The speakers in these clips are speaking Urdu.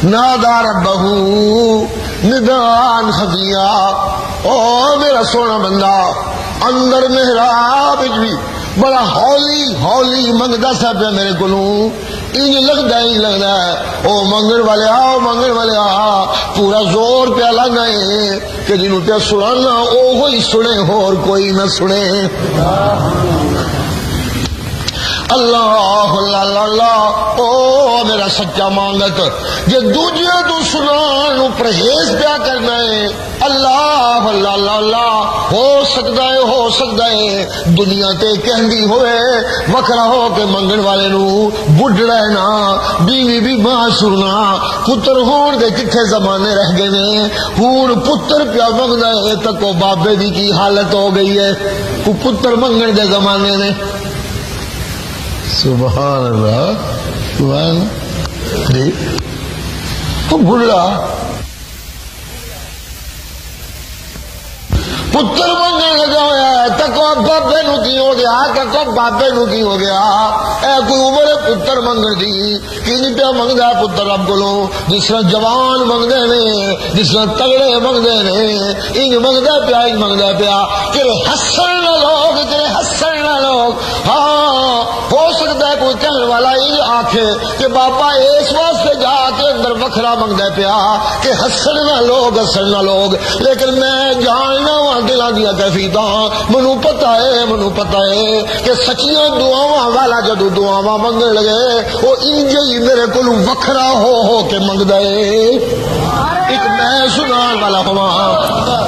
نادا ربہ ندان خفیا، او میرا سونا بندہ اندر محراب بھی بڑا ہولی ہولی منگدا سا پہ میرے کولوں، انج لگدا ہی لگدا ہے او منگن والے آ منگن والے آ، پورا زور پہ لانا ہے کہ جنوں تے سنانا اوہی سنے اور کوئی نہ سنے۔ اللہ اللہ اللہ، او میرا سچا مانگت جے دوجے تو سنان پرہیز پیا کرنا ہے، اللہ اللہ اللہ اللہ، ہو سکتا ہے دنیا تے کہندی ہوئے وکھرا ہو کے منگن والے نو بڈھڑا ہے نا، بیوی بھی ماں سننا، پتر ہون دے کتھے زمانے رہ گئے نے، ہون پتر پیا منگدا ہے تکو بابے دی کی حالت ہو گئی ہے، کو پتر منگن دے زمانے نے۔ سبحان اللہ سبحان اللہ، تو بڑھا پتر منگن لگا ہوا ہے تکو بابے نو کی ہو گیا، تکو بابے نو کی ہو گیا، اے کوئی عمر پتر منگن دی کی پیا منگدا پتر رب کولوں، جس طرح جوان منگدے نے، جس طرح تگڑے منگدے نے، انج منگدا پیا کہ ہسن نہ لوگ، تیرے ہسن نہ لوگ۔ ہاں ہو سکتا ہے کوئی کہنے والا یہ آکھے کہ بابا اس واسطے جا کے اندر وکھرا منگدا پیا کہ ہسن نہ لوگ، ہسن نہ لوگ، لیکن میں جاننا وا دلاں دیا کیفیتاں، منوں پتہ ہے کہ سچیاں دعاواں والا جدوں دعاواں منگن لگے وہ انج ہی میرے کولوں وکھرا ہو کے منگدا ہے۔ ایک میں سنان والا ہوا،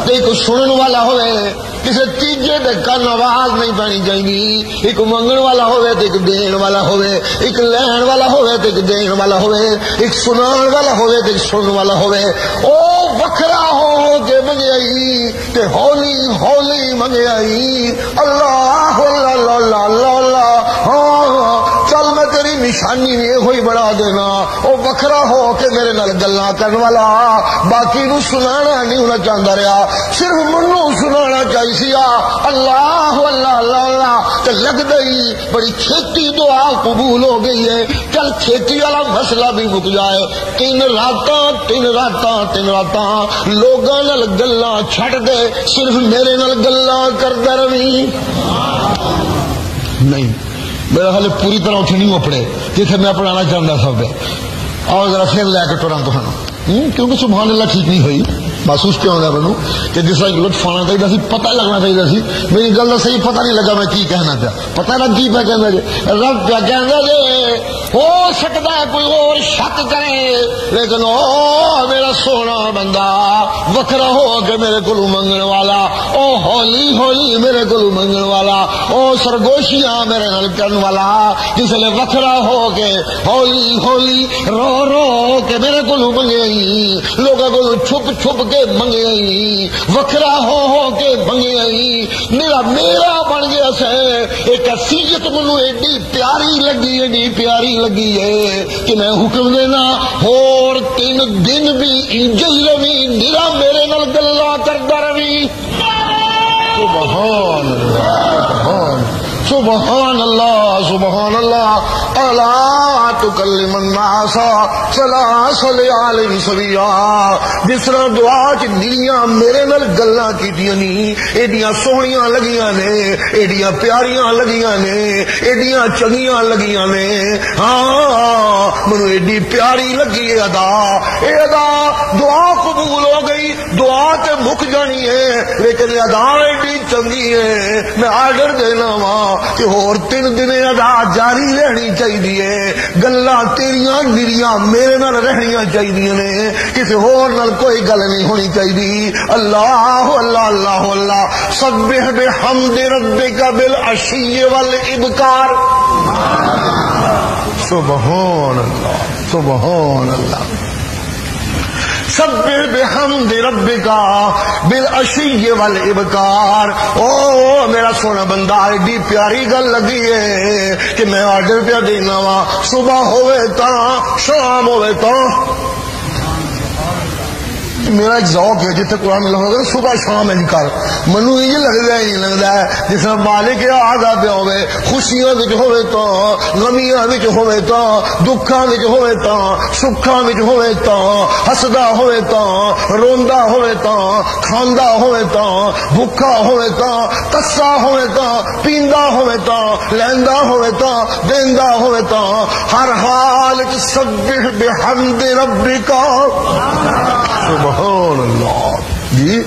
ایک سنن والا ہوئے، کسی تیجے دے کن آواز نہیں پانی چاہیے، ایک منگن والا ہوئے تو ایک دین والا ہوئے، ایک لین والا ہوئے تو ایک دین والا ہوئے، ایک سنان والا ہوئے تو ایک سنن والا ہوئے، او وکھرا ہو کے منگے آئی تے ہولی ہولی منگے آئی، اللہ اللہ اللہ اللہ اللہ، ہاں چل میں تیری نشانی یہ ہوئی بڑھا دینا، او وکھرا ہو کے میرے نال گلاں کرن والا، باقی نو سنانا نہیں ہونا چاہتا رہا، صرف منو سنانا چاہیے سیا، اللہ اللہ اللہ اللہ، تے لگدا ہی بڑی چھیتی دعا قبول ہو گئی ہے، چل چھیتی والا مسئلہ بھی مک جائے۔ تین راتاں لوگاں نال گلاں چھڈ دے، صرف میرے نال گلاں کردا رہی، نہیں میرا حال پوری طرح اتنے نہیں اپڑے جیسے میں اپنانا چاہتا سب ہے، اور ذرا پھر لے کے ٹوراں تمہیں، کیونکہ سبحان اللہ ٹھیک نہیں ہوئی، محسوس کیا ہوگا مینوں کہ جس طرح لطف آنا چاہیے سی، پتہ لگنا چاہیے سی، میری گل کا صحیح پتہ نہیں لگا میں کی کہنا پیا، پتہ لگ کی پہ کہنا جی، رب پہ کہنا جی ہو سکتا ہے کوئی اور شک کرے، لیکن او میرا سونا بندہ وکھرا ہو کے میرے کولوں منگن والا، او ہولی ہولی میرے کولوں منگن والا، او سرگوشیاں میرے نال کرن والا، جس لے وکھرا ہو کے ہولی ہولی رو رو کے میرے کولوں منگے، لوگوں کو چھپ چھپ کے منگے، وکھرا ہو کے منگے، میرا بن گیا سے ایک حیثیت منو ایڈی پیاری لگی ہے کہ میں حکم دینا اور 3 دن بھی انجل روی نرا میرے نال گلاں کردا روی۔ سبحان اللہ سبحان اللہ سبحان اللہ، الا تکلم الناس ثلاث لیال سویا، جس طرح دعا چ نیاں میرے نال گلاں کیتیاں نی، ایڈیاں سوہنیاں لگیاں نے، ایڈیاں پیاریاں لگیاں نے، ایڈیاں چنگیاں لگیاں نے، ہاں منو ایڈی پیاری لگی ہے ادا، اے ادا دعا قبول ہو گئی، دعا تے مک جانی ہے، لیکن ادا ایڈی چنگی ہے، میں آرڈر دینا وا کہ اور 3 دن ادا جاری رہنی چاہیے، گلاں تیریاں نریاں میرے نال رہنیاں چاہیے نے، کسی ہور نال کوئی گل نہیں ہونی چاہیے۔ اللہ اللہ اللہ اللہ، سبح بحمد ربک بالعشی والابکار، سبحان اللہ سبحان اللہ، سبح بحمد ربک بالعشی والابکار۔ او میرا سونا بندہ ایڈی پیاری گل لگی ہے کہ میں آرڈر پہ دینا وا، صبح ہوئے تا شام ہوئے تا میرا ایک ذوق ہے جتنے قرآن میں لگا صبح شام انج کر منو یہ لگتا ہی نہیں لگتا ہے جس طرح مالک آگا پیا ہوئے خوشیاں ہوئے تو غمیاں ہوئے تو دکھاں ہوئے تو سکھاں ہوئے تو ہسدا ہوئے تو روندا ہوئے تو کھاندا ہوئے تو بھوکا ہوئے تو تسا ہوئے تو پیندا ہوئے تو لیندا ہوئے تو دیندا ہوئے تو ہر حال سبح بحمد ربک سبحان اللہ جی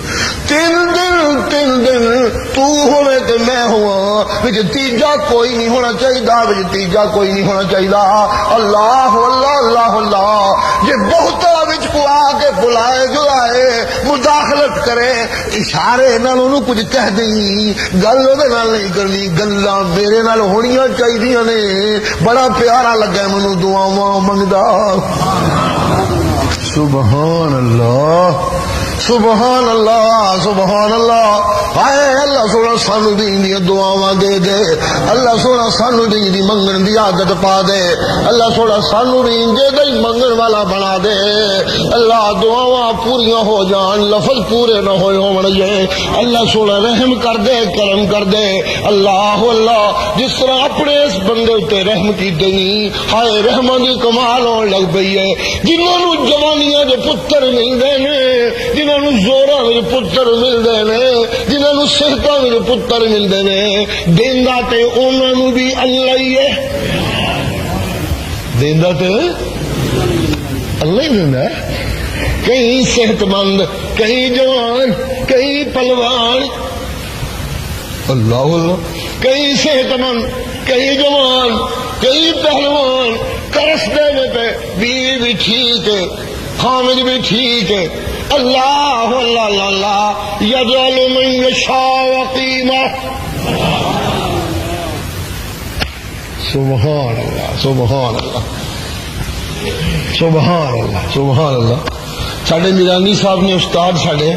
تین دن تو ہوئے تو میں ہوا بچ تیجا کوئی نہیں ہونا چاہیے بچ تیجا کوئی نہیں ہونا چاہیے اللہ اللہ اللہ اللہ یہ بہت بچ کو آ کے بلائے جلائے مداخلت کرے اشارے نال انہوں کچھ کہہ دیں گل وہ نہیں کرنی گلاں میرے نال ہونیاں چاہیے نے بڑا پیارا لگا مینوں دعاواں منگدا سبحان اللہ سبحان اللہ سبحان اللہ ہائے اللہ سونا سانو دین دی دعاواں دے دے اللہ سونا سانو دین دی منگن دی عادت پا دے اللہ سونا سانو دین دے دل منگن والا بنا دے اللہ دعاواں پوریاں ہو جان لفظ پورے نہ ہوئے ہون جے اللہ سونا رحم کر دے کرم کر دے اللہ اللہ جس طرح اپنے اس بندے تے رحم کی دینی ہائے رحمان دی کمال ہون لگ پئی ہے جنہاں نو جوانیاں دے پتر نہیں دینے جنہاں نو زوراں دے پتر ملدے نے جنہاں نو صحتاں دے پتر ملدے نے دیندا تے انہاں نو بھی اللہ ہی ہے دیندا تے اللہ ہی دیندا ہے کہیں صحت مند کہیں جوان کہیں پلوان اللہ اللہ کہیں صحت مند کہیں جوان کہیں پہلوان کرستے میں پہ بیوی بھی ٹھیک ہے حامد بھی ٹھیک ہے اللہ اللہ اللہ یجعل من یشاء وقیما سبحان اللہ سبحان اللہ سبحان اللہ سبحان اللہ ساڈے میرانی صاحب نے استاد ساڈے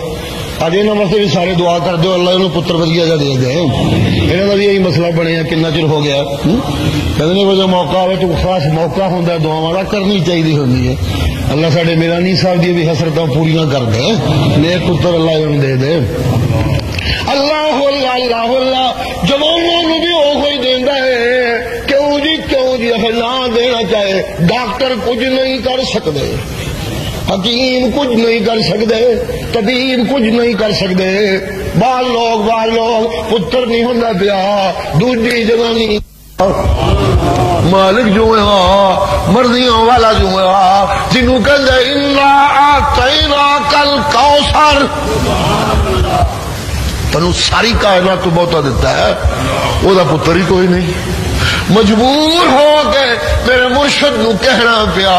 اج انہوں واسطے بھی سارے دعا کر دو اللہ انہوں پتر ودیا جا دے دے انہوں کا بھی یہی مسئلہ بنیا کتنا چر ہو گیا کہتے وجہ موقع آئے تو خاص موقع ہوتا ہے دعا کرنی چاہیے ہوتی ہے اللہ ساڈے میرانی صاحب دی بھی حسرتاں پوریاں کر دے نیک پتر اللہ انہوں دے دے اللہ اللہ اللہ اللہ جوانوں نو بھی وہی دیندا ہے کیوں جی نہ دینا چاہے ڈاکٹر کچھ نہیں کر سکتے حکیم کچھ نہیں کر سکتے طبیب کچھ نہیں کر سکتے بعض لوگ پتر نہیں ہوتا پیا دوسری جگہ نہیں مالک جو ہے مرضیوں والا جو ہے جنہوں کہتے انا اعطیناک الکوثر تنو ساری کائنات تو بہتا دیتا ہے وہ دا پتر ہی کوئی نہیں مجبور ہو کے میرے مرشد نو کہنا پیا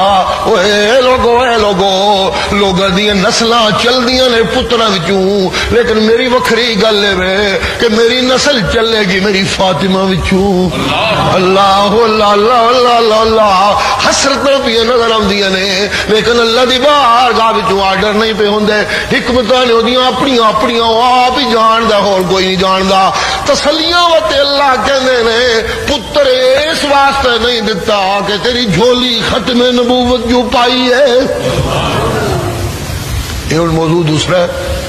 اے لوگوں دیا نسلاں چل دیا نے پتراں وچوں لیکن میری وکھری گل ہے کہ میری نسل چلے گی میری فاطمہ وچوں اللہ اللہ اللہ اللہ اللہ حسرتاں پہ نظر آندیاں نے لیکن اللہ دی بارگاہ وچوں آرڈر نہیں پہ ہوندے حکمتاں نے اودیاں اپنیاں آپ ہی جاندا ہور کوئی نہیں جاندا تسلیاں وتے اللہ کہندے نے پتر اس واسطے نہیں دیتا کہ تیری جھولی ختم نبوت جو پائی ہے یہ موضوع دوسرا ہے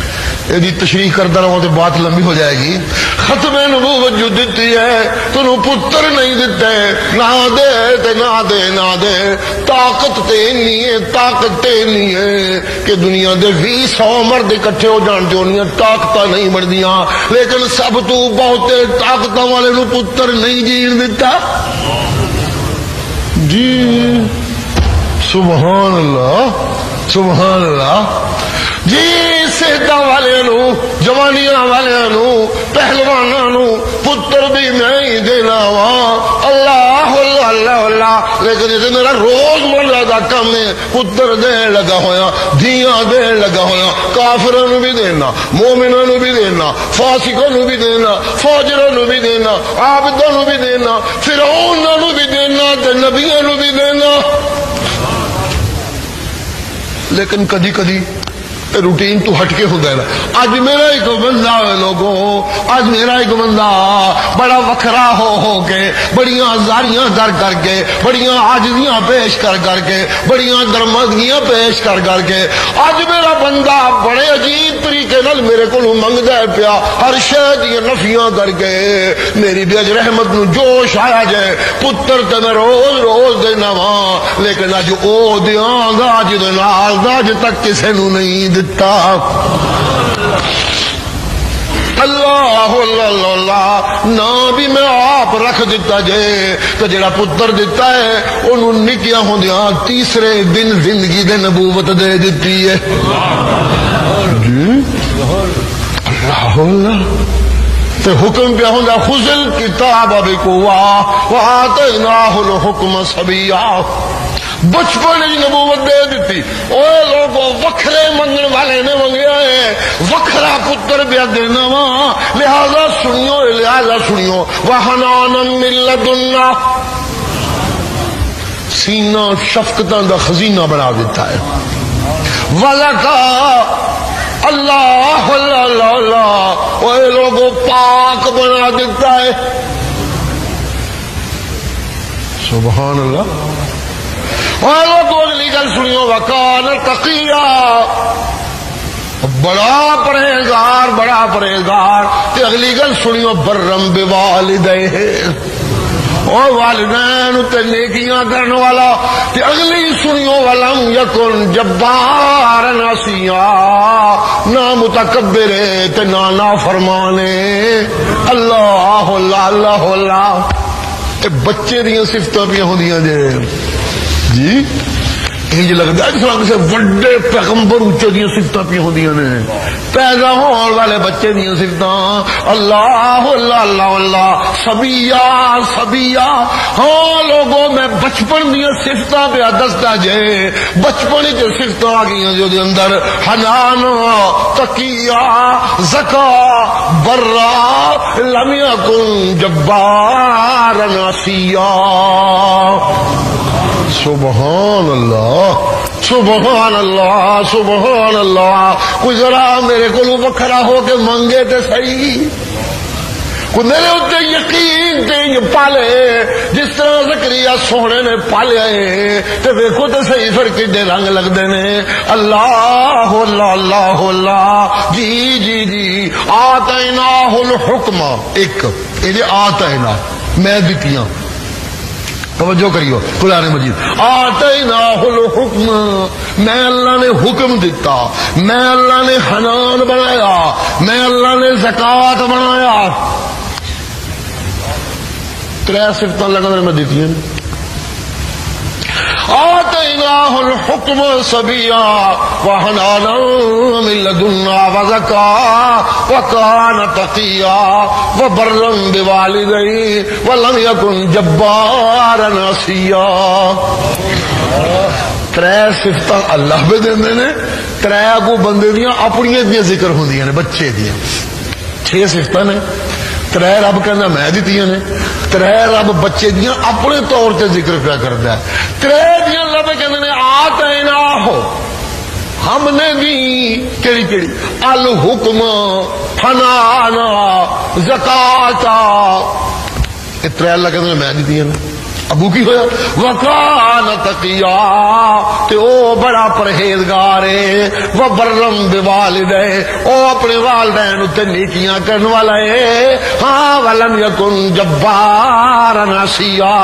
یہ تشریح کرتا رہا تو بات لمبی ہو جائے گی ختم نبوت جو دیتی ہے تنوں پتر نہیں دیتے نہ دے طاقت نہیں ہے کہ دنیا دے 200 مرد اکٹھے ہو جان جو انہیں طاقت نہیں بندیاں لیکن سب تو بہتے طاقت والے نو پتر نہیں جین دیتا جی سبحان اللہ سبحان اللہ جی صحتاں والے نو جوانیاں والے نو پہلواناں نو پتر بھی میں ہی دینا وا اللہ اللہ اللہ اللہ لیکن یہ میرا روز مرہ دا کم ہے پتر دین لگا ہویا دھیاں دین لگا ہویا کافراں نو بھی دینا مومناں نو بھی دینا فاسقاں نو بھی دینا فاجراں نو بھی دینا عابداں نو بھی دینا فرعون نو بھی دینا تے نبیاں نو بھی دینا لیکن کدی کدی روٹین تو ہٹ کے ہوتا ہے. اج میرا ایک بندہ لوگوں، اج میرا ایک بندہ بڑا وکھرا ہو کے، بڑیاں زاریاں کر کے، بڑیاں عاجزیاں پیش کر کے، بڑیاں درمدگیاں پیش کر کے، اج میرا بندہ بڑے عجیب طریقے نال میرے کو منگدا ہے پیا، ہر شے دی نفیاں کر کے. میری بھی اج رحمت نو جوش آیا جائے، پتر تے میں روز روز دینا وا، لیکن اج او دیاں گا جے نال دا اج تک کسے نو نہیں دتا. اللہ اللہ اللہ نا بھی میں آپ رکھ دیتا جے تو جڑا پتر دیتا ہے انہوں نکیاں ہوندیاں تیسرے دن زندگی دے نبوت دے دیتی ہے. اللہ اللہ تے حکم پہ ہوندا خذل کتاب بقوہ وآتیناہ الحکم صبیا. بچپن نبوت دے دیتی. اوے لوگوں وکھرے منگن والے نے منگیا ہے، وکھرا پتر بیا دینا وا، لہذا سنیو وحنانا من لدنا، سینہ شفقتاں دا خزینہ بنا دیتا ہے. وزکا اللہ اللہ اللہ، اوے لوگوں پاک بنا دیتا ہے. سبحان اللہ. اور لوگوں اگلی گل سنیو وکان تقیا، بڑا پرہیزگار. تے اگلی گل سنیو برم بوالدیہ، اور والدین تے نیکیاں کرنے والا. تے اگلی سنیو ولم یکن جبارا عصیا، نہ متکبر تے نہ نافرمانے. اللہ اللہ اللہ اللہ. بچے دیاں صفتاں بھی ہوندیاں جی انج لگتا ہے جس طرح کسی وڈے پیغمبر اچے دیا سفتاں پہ ہوندیاں نے، پیدا ہونے والے بچے دیا سفتاں. اللہ اللہ اللہ اللہ. سبیا ہاں لوگوں میں بچپن دیا سفتاں پہ دستا جے. بچپن چ سفتاں آ گئی جو دے اندر حنان، تقیا، زکا، برا، لم یکن جبارا عصیا. سبحان اللہ سبحان اللہ سبحان اللہ. کوئی ذرا میرے کو وکھرا ہو کے منگے تے صحیح، کوئی میرے اتنے یقین تے پالے جس طرح زکریا سونے نے پالیا ہے. تے ویکھو تے صحیح پھر کڈے رنگ لگدے نے. اللہ اللہ اللہ اللہ. جی جی جی آتیناہ الحکم، ایک یہ آتینا میں دتیاں، توجہ کریو قرآن مجید. آتیناہ الحکم، میں اللہ نے حکم دیتا، میں اللہ نے حنان بنایا، میں اللہ نے زکات بنایا. ترے صفتاں لگا میں دیتی ہیں. آتیناہ الحکم صبیا وحنانا من لدنا وزکا وکان تقیا وبرا بوالدیہ ولم یکن جبارا عصیا. ترے صفتاں اللہ بھی دیندے نے، ترے کو بندے دیاں اپنی دیاں ذکر ہوندیاں نے، بچے دیاں. 6 صفتاں نے، ترے رب کہنا میں دیتیاں نے، ترے رب بچے دیاں اپنے طور تے ذکر پیا کردا ہے. ترے دیاں رب کہندے نے آتیناہ، ہم نے دی کیڑی کیڑی الحکم، حنانا، زکاتا. یہ ترے اللہ کہندے میں دیتیاں نے. ابو کی ہویا وکان تقیا، تے او بڑا پرہیزگار ہے. وبرم بوالدیہ، او اپنے والدین تے نیکیاں کرنے والا ہے. ہاں ولم یکن جبارا عصیا،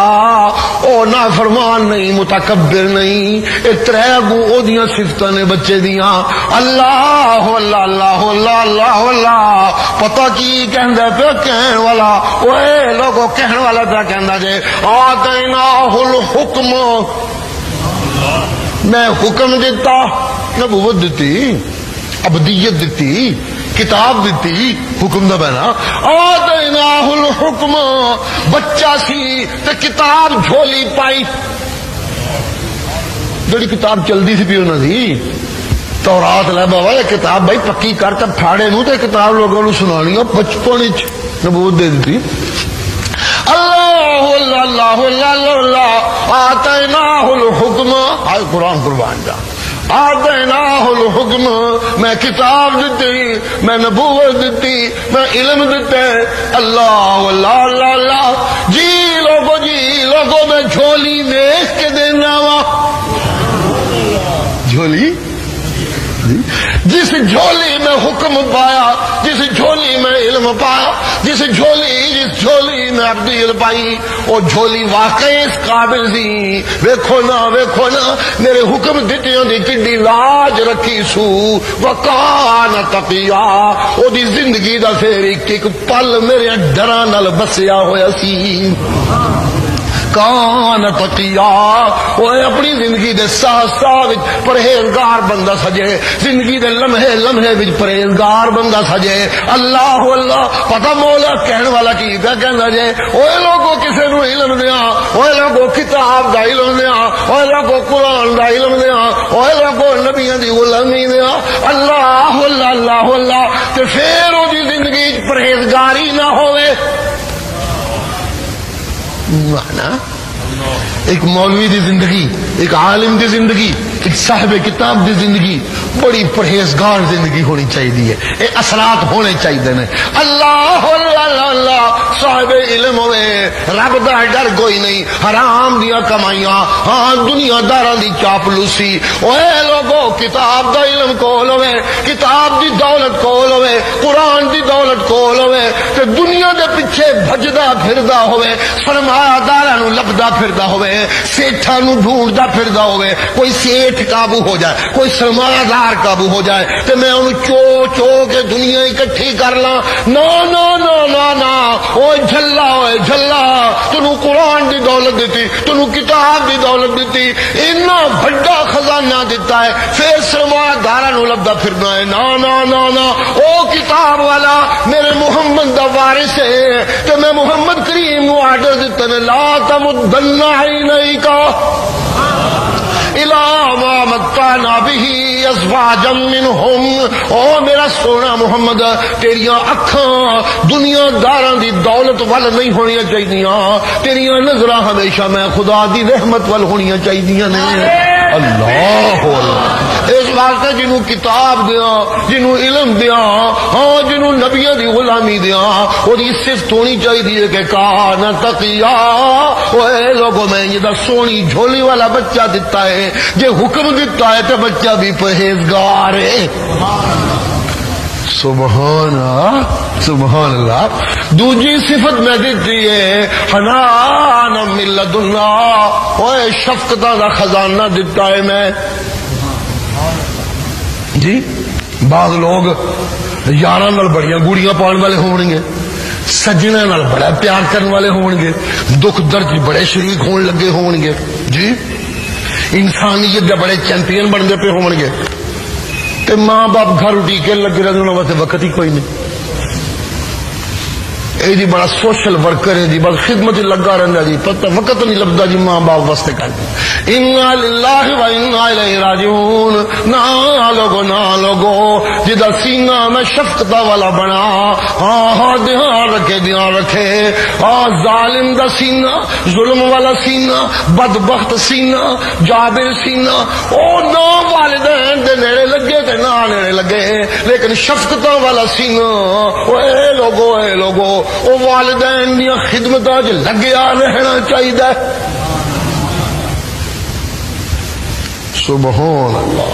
او نافرمان نہیں، متکبر نہیں. اے ترے گو او دیاں صفتاں نے بچے دیاں. اللہ اللہ اللہ اللہ اللہ اللہ. پتہ کی کہندا پیا کہن والا، اوے لوگوں کہن والا پیا کہندا جے آتیناہ الحکم، میں حکم دیتا، نبوت دیتی، ابدیت دیتی، کتاب دیتی، حکم دا بنا. آتیناہ الحکم، بچہ سی تے کتاب جھولی پائی. جڑی کتاب چلدی سی پی انہاں دی تورات لے بابا، یہ کتاب بھائی پکی کر تے پھاڑے نو تے کتاب لوگوں نو سنانی. بچپن وچ نبوت دے دیتی. اللہ اللہ اللہ آتیناہ الحکم، آئے قرآن قربان جا، آتیناہ الحکم، میں کتاب دیتی، میں نبوت دیتی، میں علم دیتے، اللہ اللہ اللہ اللہ، جی لوگوں میں جھولی دیکھ کے دینا وا، جھولی جس جھولی میں حکم پایا، جس جھولی میں علم پایا، جس جھولی میں عبدیت پائی، وہ جھولی واقعی اس قابل سی، ویکھو نا میرے حکم دتیاں دی کڈی لاج رکھی سو، وکان تقیا، او دی زندگی دا پھر ایک پل میرے ڈراں نال بسیا ہویا سی، کان تقیا، وہ اپنی زندگی دے ساہ وچ پرہیزگار بندہ سجے، زندگی دے لمحے وچ پرہیزگار بندہ سجے، اللہ اللہ، پتہ مولا کہن والا کی کہندا جے، اوے لوگو کسے نو علم دیاں، اوے لوگو کتاب دا علم دیاں، اوے لوگو قرآن دا علم دیاں، اوے لوگو نبیاں دی غلامی دیاں، اللہ اللہ اللہ اللہ، تے پھر او دی زندگی وچ پرہیزگاری نہ ہوئے، معنی ایک مولوی دی زندگی، ایک عالم دی زندگی، ایک صاحب کتاب دی زندگی بڑی پرہیزگار زندگی ہونی چاہیے، اے اثرات ہونے چاہیے نے، اللہ اللہ اللہ، صاحب علم ہوئے، رب دا ڈر کوئی نہیں، حرام دیا کمائیاں، ہاں دنیا داراں دی چاپلوسی، اوے لوگو کتاب دا علم کول ہوئے، کتاب دی دولت کول ہوئے، قرآن دی دولت کول ہوئے، تے دنیا دے پیچھے بھجدا پھردا ہوئے، سرمایہ داراں نو لبدا پھردا ہوئے، سیٹھاں نو ڈھونڈدا پھردا ہوئے، کوئی سیٹھ قابو ہو جائے، کوئی سرمایہ دار قابو ہو جائے تے میں انہوں چو کے دنیا اکٹھی کر لاں، نا نا نا نا نا، اوے جھلا تنوں قرآن دی دولت دیتی، تنوں کتاب دی دولت دیتی، اتنا بڑا خزانہ دیتا ہے، پھر سرمایہ داراں نو لبدا پھرنا ہے، نا نا نا نا، او کتاب والا میرے محمد دا وارث ہے تے میں محمد کریم نو آرڈر دیتا نے، لا تمدن عینیک الا ما متعنا به ازواجا منهم، او میرا سونا محمد تیریاں اکھاں دنیا داراں دی دولت ول نہیں ہونیاں چاہیے، تیریاں نظراں ہمیشہ میں خدا دی رحمت ول ہونیاں چاہیے نے، اللہ اللہ، اس واسطے جنوں کتاب دیاں، جنوں علم دیاں، ہاں جنوں نبیاں دی غلامی دیاں، او دی صفت ہونی چاہیے کہ کان تقیا، اوے لوگو میں یہ دا سونی جھولی والا بچہ دیتا ہے، جے حکم دیتا ہے تو بچہ بھی پرہیزگار ہے، سبحان اللہ، دوجی صفت میں دیتی ہے حنان من لدنا، اوے شفقتاں دا خزانہ دیتا ہے میں، جی بعض لوگ یاراں نال بڑیاں گوڑیاں پاؤن والے ہون گے، سجنا نال بڑا پیار کرنے والے ہون گے، دکھ درد بڑے شریک ہون لگے ہون گے، جی انسانیت دے بڑے چیمپئن بنتے پہ ہون گے، تے ماں باپ گھر اٹھی کے لگے رہتے انہوں واسطے وقت ہی کوئی نہیں، اے جی بڑا سوشل ورکر ہے جی، بس خدمت ہی لگا رہندا جی، پتہ وقت نہیں لبدا جی ماں باپ واسطے کر دی، انا للہ و انا الیہ راجعون، نہ لوگو جدا سینہ میں شفقت والا بنا، ہاں دھیان رکھے، ہاں ظالم دا سینہ، ظلم والا سینہ، بدبخت سینہ، جابر سینہ، او نہ والدین دے نیڑے لگے تے نہ نیڑے لگے، لیکن شفقت والا سینہ، اے لوگو او والدین دیا خدمتاں وچ لگیا رہنا چاہیے، سبحان اللہ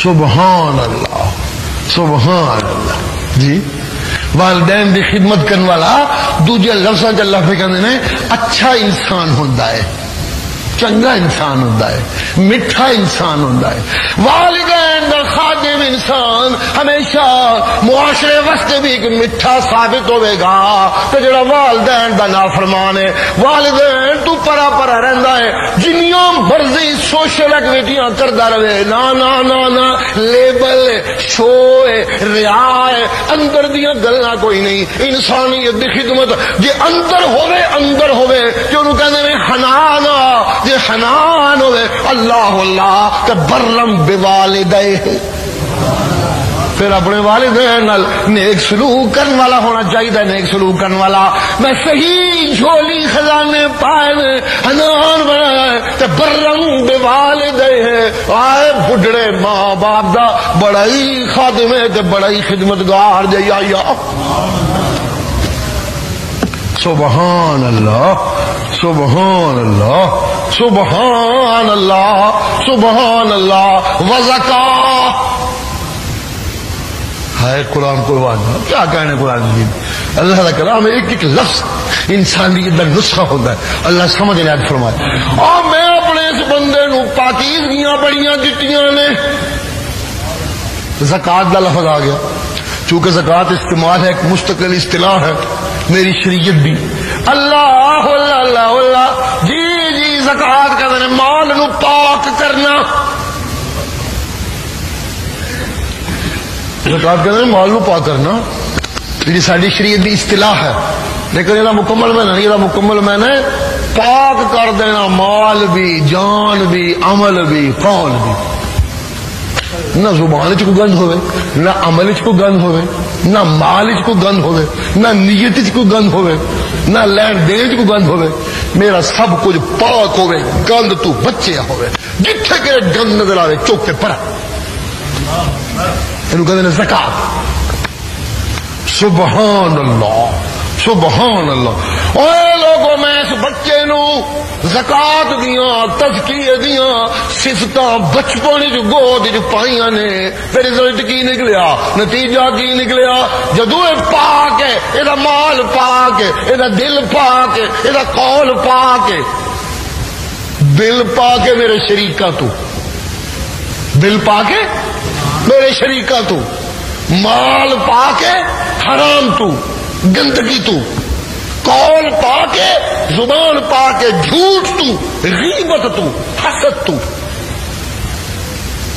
سبحان اللہ سبحان اللہ، جی والدین دی خدمت کرنے والا دوجے لفظاں وچ اللہ پہ کہندے نے اچھا انسان ہوندا ہے، چنگا انسان ہوندا ہے، میٹھا انسان ہوندا ہے، والدین دا خادم انسان ہمیشہ معاشرے واسطے بھی ایک میٹھا ثابت ہوئے گا، تے جڑا والدین دا نافرمان ہے، والدین تو پرا رہندا ہے، جنیاں مرضی سوشل ایکٹیویٹیاں کردا رہے، نا لیبل شو ریا اندر دیاں گلاں کوئی نہیں، انسانیت دی خدمت جے اندر ہوے کہ انہوں کہندے نے حنانا، جے حنان ہوئے اللہ اللہ کہ برم بوالدے، پھر اپنے والدین نال نیک سلوک کرنے والا ہونا چاہیے، نیک سلوک کرنے والا۔ میں صحیح جھولی خزانے پائے حنان بنایا تے برم بے والدین، آئے بڈھڑے ماں باپ دا بڑا ہی خادم ہے تے بڑا ہی خدمتگار جی آیا۔ سبحان اللہ سبحان اللہ سبحان اللہ سبحان اللہ وزکا۔ ہے قرآن قربان کیا کہنے قرآن مجید، اللہ کا کلام ہے، ایک ایک لفظ انسانیت کا نسخہ ہوتا ہے، اللہ سمجھ لے فرمائے۔ اور میں اپنے اس بندے نو پاکیزگیاں بڑیاں دتیاں نے، زکات کا لفظ آ گیا، چونکہ زکات استعمال ہے، ایک مستقل اصطلاح ہے میری شریعت بھی۔ اللہ اللہ اللہ اللہ جی جی زکات کہتے ہیں مال نو پاک کرنا، زکات کہتے ہیں مال نو پاک کرنا، یہ ساری شریعت کی اصطلاح ہے، لیکن یہ مکمل میں نہیں، یہ مکمل میں نے پاک کر دینا، مال بھی، جان بھی، عمل بھی، قول بھی۔ نہ زبان چ کوئی گند ہوئے، نہ عمل چ کوئی گند ہوئے، نہ مال چ کوئی گند ہوئے، نہ نیت چ کوئی گند ہوئے، نہ لین دین چ کوئی گند ہوئے، میرا سب کچھ پاک ہوئے، گند تو بچیا ہوئے، جتھے کہ گند نظر آئے چوک کے پڑا، انہوں کہتے ہیں زکات۔ سبحان اللہ سبحان اللہ۔ اے لوگوں میں اس بچے نو زکات دیاں تزکیے دیاں صفتاں بچپن جو گود جو پائیاں نے، پھر رزلٹ کی نکلیا، نتیجہ کی نکلیا، جدو اے پاک ہے، اے مال پاک ہے، اے دل پاک ہے، اے قول پاک ہے، دل پاک ہے میرے شریکہ تو، دل پاک ہے میرے شریکہ تو، مال پاک ہے حرام تو، گندگی تو، قول پاک ہے، زبان پاک ہے، جھوٹ تو، غیبت تو، حسد تو،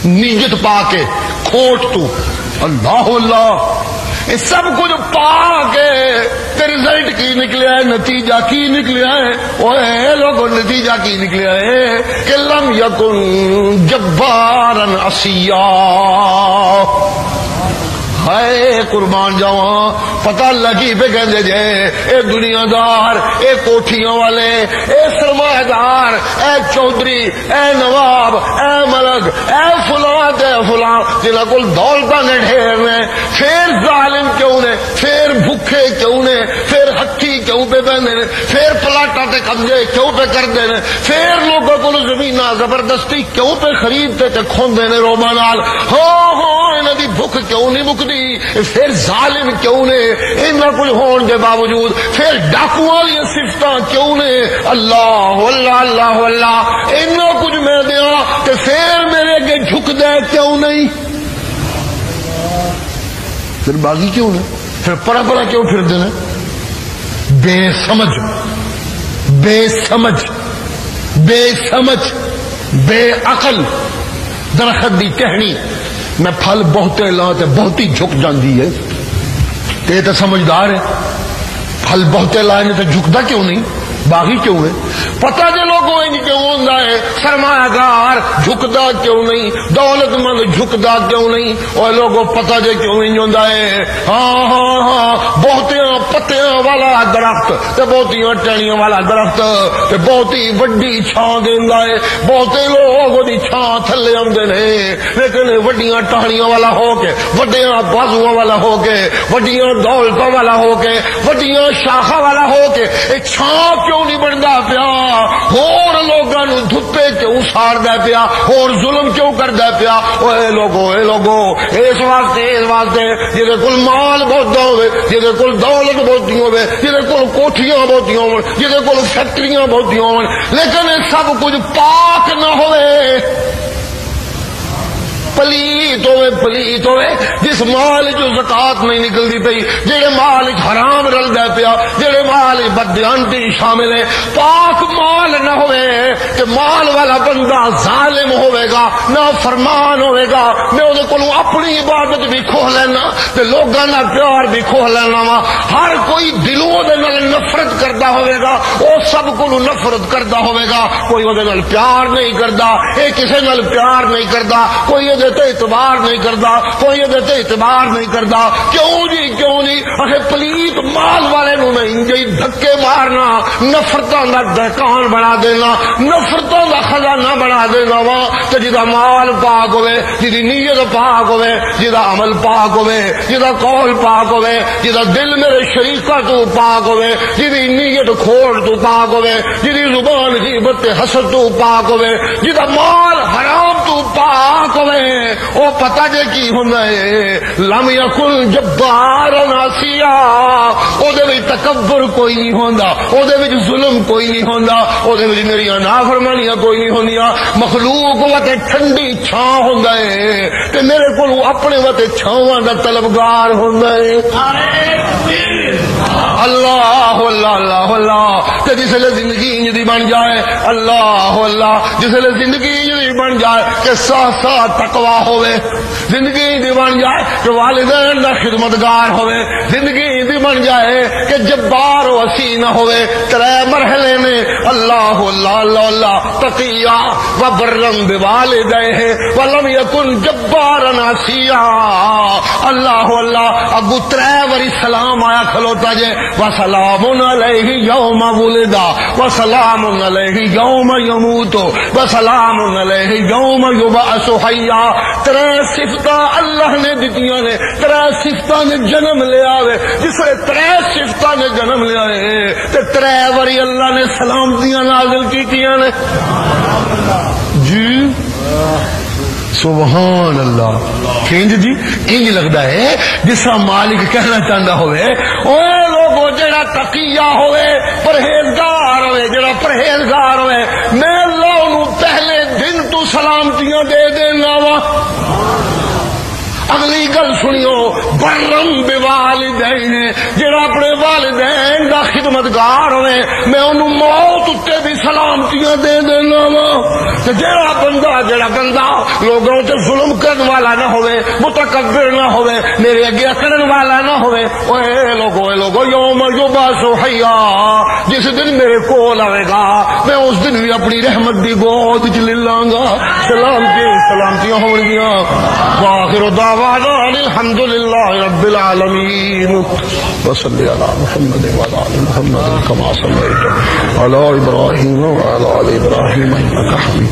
نیت پاک ہے، کھوٹ تو، اللہ اللہ یہ سب کچھ پاک ہے، تے رزلٹ کی نکلیا ہے، نتیجہ کی نکلیا ہے، اوے لوگوں نتیجہ کی نکلیا ہے کہ لم یکن جبارا عصیا۔ ہائے قربان جاواں پتہ لگی پہ کہندے جے اے دنیا دار، اے کوٹھیاں والے، اے سرمایہ دار، اے چودھری، اے نواب، اے ملک، اے فلاں تے فلاں جنہاں کول دولتاں نے ڈھیر نے، پھر ظالم کیوں نے، پھر بھکھے کیوں نے، پھر ہتھی کیوں پہ بہندے نے، پھر پلاٹاں تے قبضے کیوں پہ کردے نے، پھر لوگاں کول زمیناں زبردستی کیوں پہ خریدتے تے کھوندے نے روباں نال، انہاں دی بھوک کیوں نہیں مکدی، پھر ظالم کیوں نے، اتنا کچھ ہون کے باوجود پھر ڈاکواں والی صفتاں کیوں نے، اللہ اللہ اللہ اللہ اتنا کچھ میں دیا کہ پھر میرے اگے جھک دے کیوں نہیں، پھر باغی کیوں نے، پھر پڑا پڑا کیوں پھر دینا، بے سمجھ بے سمجھ بے سمجھ بے عقل، درخت دی ٹہنی میں پھل بہتے لاں تے بہتی جھک جاندی ہے، تے تے سمجھدار ہے، پھل بہتے لائے نے تے جھکدا کیوں نہیں، باغی کیوں ہے، پتہ جے لوگوں انج کیوں ہوندا ہے، سرمایہ دار جھکدا کیوں نہیں، دولت مند جھکدا کیوں نہیں، اوے لوگوں پتہ جے کیوں انج ہوندا ہے، ہاں ہاں ہاں بہتیاں پتیاں والا درخت تے بہتیاں ٹہنیاں والا درخت تے بہتی وڈی چھاں دیندا ہے، بہتے لوگ اودی چھاں تھلے آندے نے، لیکن وڈیاں ٹہنیاں والا ہو کے، وڈیاں بازواں والا ہو کے، وڈیاں دولتاں والا ہو کے، وڈیاں شاخاں والا ہو کے اے چھاں کیوں نہیں بندا پیا، ہور لوگاں نو دھپے کیوں ساڑدا پیا، ہور ظلم کیوں کردا پیا، اے لوگوں اس واسطے جدے کول مال بہت ہوے، جدے کول دولت بہتی ہوے، جدے کول کوٹھیاں بہتی ہون، جدے کول فیکٹریاں بہتی ہون، لیکن سب کچھ پاک نہ ہوئے، پلیت ہوئے، جس مال جو زکات نہیں نکلتی پئی، جہے مال حرام رلدا پیا، جہے مال بددیانتی شامل ہے، پاک مال نہ ہوئے کہ مال والا بندہ ظالم ہوئے گا، نہ فرمان ہوئے گا، میں وہ کو اپنی عبادت بھی کھو لینا تے لوگاں نال پیار بھی کھو لینا وا، ہر کوئی دلوں دے نال نفرت کردا ہوئے گا، وہ سب کو نفرت کردا ہوئے گا، کوئی وہ نال پیار نہیں کردا، اے کسے نال پیار نہیں کردا، کوئی تے اعتبار اعتبار نہیں کرتا، کوئی یہ اعتبار نہیں کرتا. کیوں جی کیوں جی؟ پلیت مال والے نو میں انجی دھکے مارنا، نفرتوں کا دہقان بنا دینا، نفرتوں کا خزانہ بنا دینا وا. تو جدا مال پاک ہوئے، جی نیت پاک ہوئے، جدا عمل پاک ہوئے، جدا قول پاک ہوئے، جدا دل میرے شریکہ تو پاک ہوئے، جی نیت کھوڑ تو پاک ہوئے، جی زبان غیبت حسد تو پاک ہوئے، جدا مال حرام تو پاک ہوئے. او پتہ جے کی ہوندا ہے؟ لم یکن جبار ناسیا. او دے وچ تکبر کوئی نہیں ہوندا، او دے وچ ظلم کوئی نہیں ہوندا، او دے وچ میری نافرمانیاں کوئی نہیں ہوندیاں. مخلوق وتے ٹھنڈی چھاں ہوندا ہے تے میرے کول اپنے وتے چھاواں دا طلبگار ہوندا ہے. اللہ اللہ اللہ اللہ. تے جس لے زندگی انج دی بن جائے، اللہ اللہ، جس لے زندگی انج دی بن جائے کہ ساتھ ساتھ تقوی ہوئے، زندگی دی بن جائے کہ والدین دا خدمتگار ہوئے، زندگی دی بن جائے کہ جبار و وسیع نہ ہوئے. ترے مرحلے نے اللہ اللہ اللہ اللہ تقیہ و برم بوالدیہ ولم یکن جبارا ناسیا. اللہ اللہ. ابو ترے وری سلام آیا کھلوتا جے وسلام علیہ یوم ولدا وسلام علیہ یوم یموت وسلام علیہ یوم یبعث حیا. ترے صفتاں اللہ نے دتیاں نے، ترے صفتاں نے جنم لیا وے. جس نے ترے صفتاں نے جنم لیا ہے تے ترے وری اللہ نے سلامتیاں نازل کیتیاں نے. جی سبحان اللہ. کنج جی انج لگتا ہے جس کا مالک کہنا چاہتا ہوئے او لوگو جڑا تقیہ ہوئے، پرہیزگار ہوئے، جڑا پرہیزگار ہوئے میں اللہ انہوں پہلے دن تو سلامتیاں دے دینا وا. اگلی گل سنیو، برم بوالدین، جڑا اپنے والدین دا خدمتگار ہوئے میں انہوں موت اتے بھی سلامتیاں دے دینا وا. جڑا بندہ لوگوں تے ظلم کرنے والا نہ ہوئے، متکبر نہ ہوئے، میرے اگے اکڑن والا نہ ہوئے. اے لوگو یوم یبعث حیا. جس دن میرے کول آئے گا میں اس دن بھی اپنی رحمت دی گود وچ لے لاں گا. سلامتیاں ہون گیاں. واخر دعوانا الحمدللہ رب العالمین. وصلی علی محمد وعلی آل محمد کما صلیت علی ابراہیم وعلی آل ابراہیم انک حمید.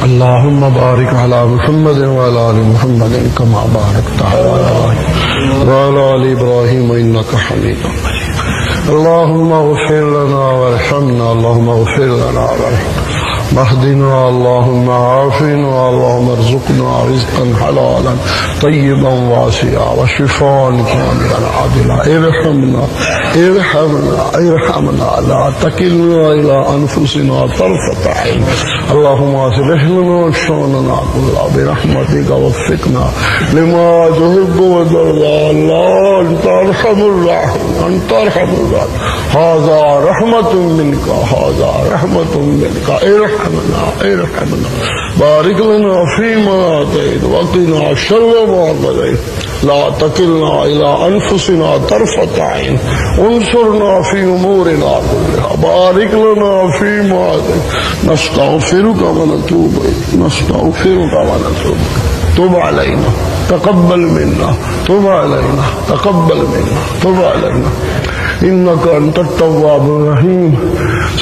اللهم بارك على محمد وعلى آل محمد كما باركت على إبراهيم وعلى آل إبراهيم إنك حميد مجيد. اللهم اغفر لنا وارحمنا، اللهم اغفر لنا وارحمنا، واهدنا، اللهم عافنا، اللهم ارزقنا رزقا حلالا طيبا واسعا وشفاء كاملا عاجلا. ارحمنا لا تكلنا إلى أنفسنا طرفة عين. اللهم اصلح لنا شأننا كله برحمتك ووفقنا لما تحب وترضى. الله أنت أرحم الراحمين، أنت أرحم الراحمين. هذا رحمة منك، هذا رحمة منك. ارحمنا بارك لنا فيما آتيت وقنا شر ما قضيت. لا تكلنا إلى أنفسنا طرفة عين. انصرنا في أمورنا كلها. بارك لنا فيما آتيت. نستغفرك ونتوب إليك، نستغفرك ونتوب إليك. تب علينا، تقبل منا، تب علينا، تقبل منا، تب علينا إنك أنت التواب الرحيم.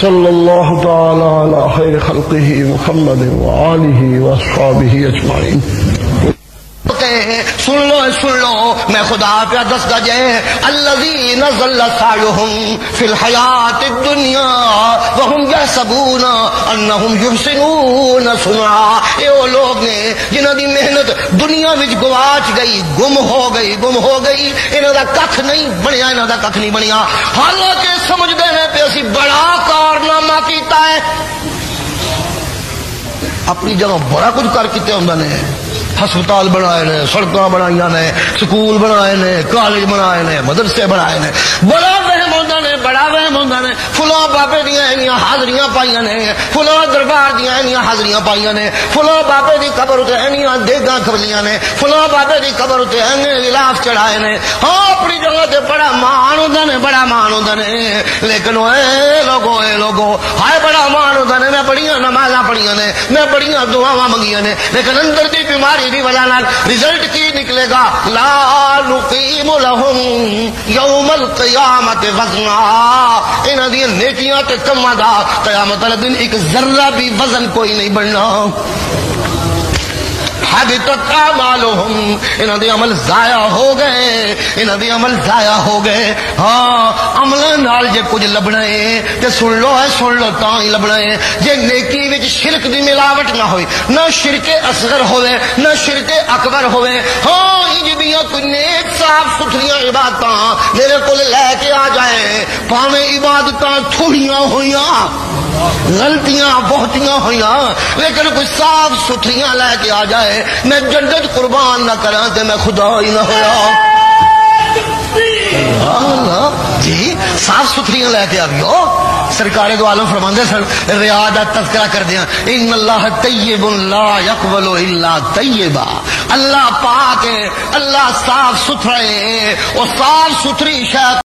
صلى الله تعالى على خير خلقه محمد وآله وأصحابه أجمعين. سن لو میں خدا پہ دستا جائے الذین ضل سعیہم فی الحیات الدنیا وہم یحسبون انہم یحسنون صنعا. اے وہ لوگ نے جنہاں دی محنت دنیا وچ گواچ گئی، گم ہو گئی، انہاں دا ککھ نہیں بنیا، انہاں دا ککھ نہیں بنیا، حالانکہ سمجھدے ہیں کہ اسی بڑا کارنامہ کیتا ہے. اپنی جگہ بڑا کچھ کر کیتے ہوندا نے، ہسپتال بنائے نے، سڑکاں بنائیاں نے، سکول بنائے نے، کالج بنائے نے، مدرسے بنائے نے، بڑا وہم ہوندے نے بڑا وہم ہوندا نے فلاں بابے دیاں اینیاں حاضریاں پائیاں نے فلاں دربار دیاں اینیاں حاضریاں پائیاں نے فلاں بابے دی قبر تے اینیاں دیگاں کھولیاں نے فلاں بابے دی قبر تے اینے غلاف چڑھائے نے ہاں اپنی جگہ تے بڑا مان ہوندا نے بڑا مان ہوندا نے لیکن اے لوگو ہائے بڑا مان ہوندا نے میں بڑیاں نمازاں پڑھیاں نے میں بڑیاں دعاواں منگیاں نے لیکن اندر دی بیماری دی وجہ نال رزلٹ کی نکلے گا لا نقیم لہم یوم القیامت وزنا انہاں دی نیکیاں تے کماں دا قیامت والے دن ایک ذرہ بھی وزن کوئی نہیں بننا حبطت اعمالهم انہاں دے عمل ضائع ہو گئے انہاں دے عمل ضائع ہو گئے ہاں عملاں نال جے کچھ لبنا ہے تے سن لو تاں ہی لبنا ہے جے نیکی وچ شرک دی ملاوٹ نہ ہوئی نہ شرک اصغر ہوے نہ شرک اکبر ہوے ہاں انج دیاں کوئی نیک صاف ستھریاں عبادتاں میرے کول لے کے آ جائے پاویں عبادتاں تھوڑیاں ہویاں غلطیاں بہتیاں ہویاں لیکن کوئی صاف ستھریاں لے کے آ جائے میں جنت قربان نہ کراں تے میں خدا ہی نہ ہویا جی صاف ستھریاں لے کے آگیو سرکار دو عالم فرماندے سن ریا دا تذکرہ کر دیا ان اللہ طیب لا یقبل الا طیبا اللہ پاک ہے اللہ صاف ستھرا ہے اور صاف ستھری شے